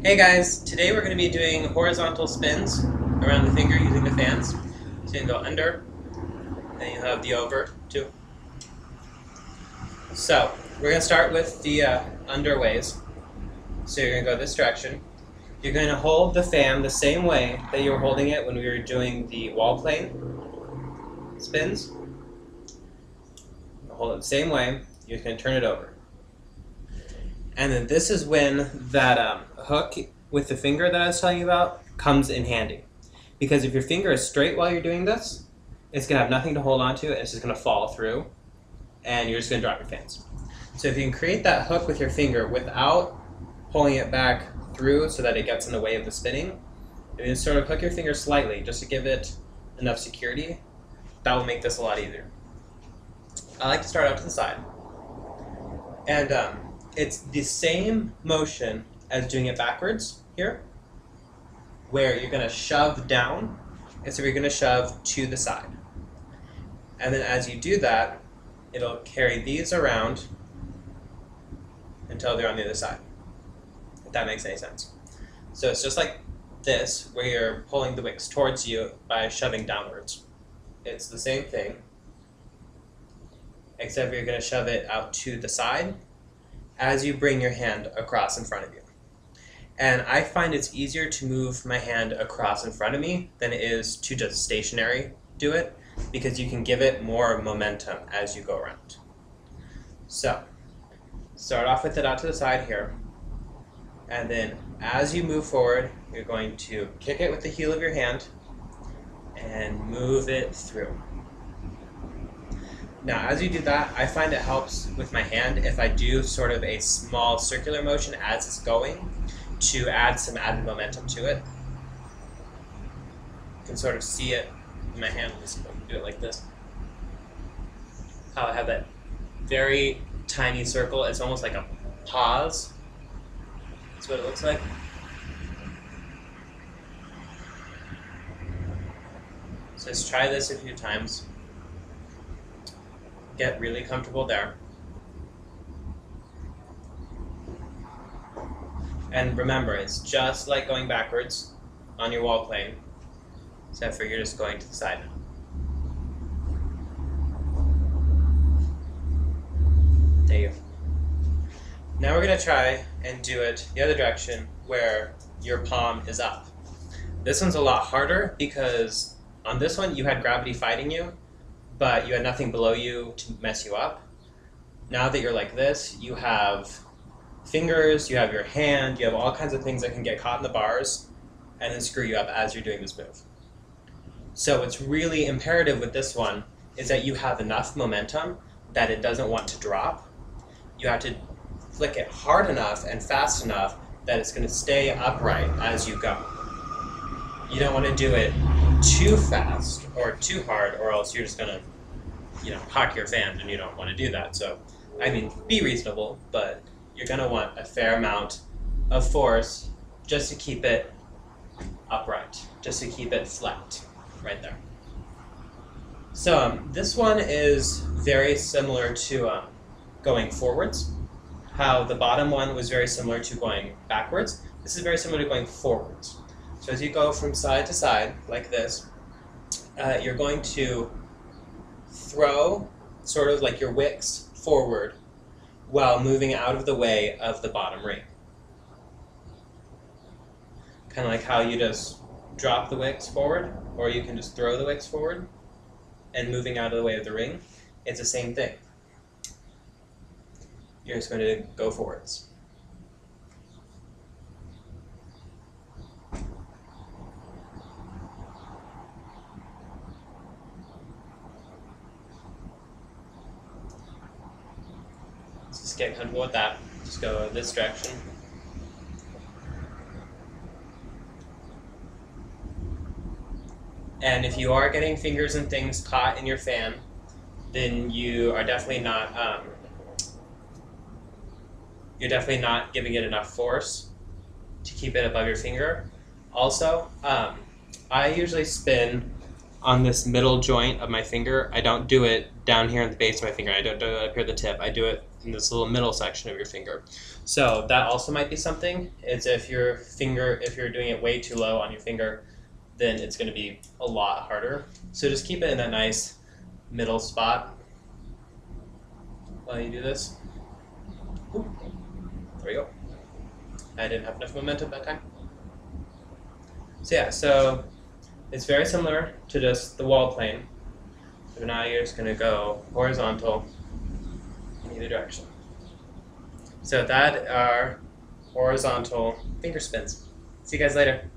Hey guys, today we're going to be doing horizontal spins around the finger using the fans. So you can go under, then you have the over too. So we're going to start with the underways. So you're going to go this direction. You're going to hold the fan the same way that you were holding it when we were doing the wall plane spins. Hold it the same way. You're going to turn it over. And then this is when that hook with the finger that I was telling you about comes in handy. Because if your finger is straight while you're doing this, it's going to have nothing to hold on to, and it's just going to fall through, and you're just going to drop your fans. So if you can create that hook with your finger without pulling it back through so that it gets in the way of the spinning, if you just sort of hook your finger slightly just to give it enough security, that will make this a lot easier. I like to start out to the side. And it's the same motion as doing it backwards here, where you're going to shove down, and so you're going to shove to the side. And then as you do that, it'll carry these around until they're on the other side, if that makes any sense. So it's just like this, where you're pulling the wicks towards you by shoving downwards. It's the same thing, except you're going to shove it out to the side as you bring your hand across in front of you. And I find it's easier to move my hand across in front of me than it is to just stationary do it, because you can give it more momentum as you go around. So, start off with it out to the side here, and then as you move forward, you're going to kick it with the heel of your hand and move it through. Now, as you do that, I find it helps with my hand if I do sort of a small circular motion as it's going to add some added momentum to it. You can sort of see it in my hand. Just do it like this. How I have that very tiny circle. It's almost like a pause. That's what it looks like. So just try this a few times. Get really comfortable there. And remember, it's just like going backwards on your wall plane, except for you're just going to the side. There you go. Now we're going to try and do it the other direction, where your palm is up. This one's a lot harder because on this one you had gravity fighting you, but you had nothing below you to mess you up. Now that you're like this, you have fingers, you have your hand, you have all kinds of things that can get caught in the bars and then screw you up as you're doing this move. So what's really imperative with this one is that you have enough momentum that it doesn't want to drop. You have to flick it hard enough and fast enough that it's going to stay upright as you go. You don't want to do it too fast or too hard, or else you're just going to, cock your fan, and you don't want to do that. So, I mean, be reasonable, but you're going to want a fair amount of force just to keep it upright, just to keep it flat, right there. So this one is very similar to going forwards. How the bottom one was very similar to going backwards. This is very similar to going forwards. So as you go from side to side, like this, you're going to throw sort of like your wicks forward while moving out of the way of the bottom ring. Kind of like how you just drop the wicks forward, or you can just throw the wicks forward and moving out of the way of the ring. It's the same thing. You're just going to go forwards. Just get comfortable with that. Just go this direction. And if you are getting fingers and things caught in your fan, then you are definitely not giving it enough force to keep it above your finger. Also, I usually spin on this middle joint of my finger. I don't do it down here at the base of my finger. I don't do it up here at the tip. I do it in this little middle section of your finger. So that also might be something. It's if you're doing it way too low on your finger, then it's going to be a lot harder. So just keep it in that nice middle spot while you do this. Ooh. There we go. I didn't have enough momentum that time. So yeah, so it's very similar to just the wall plane. So now you're just going to go horizontal in either direction. So that are horizontal finger spins. See you guys later.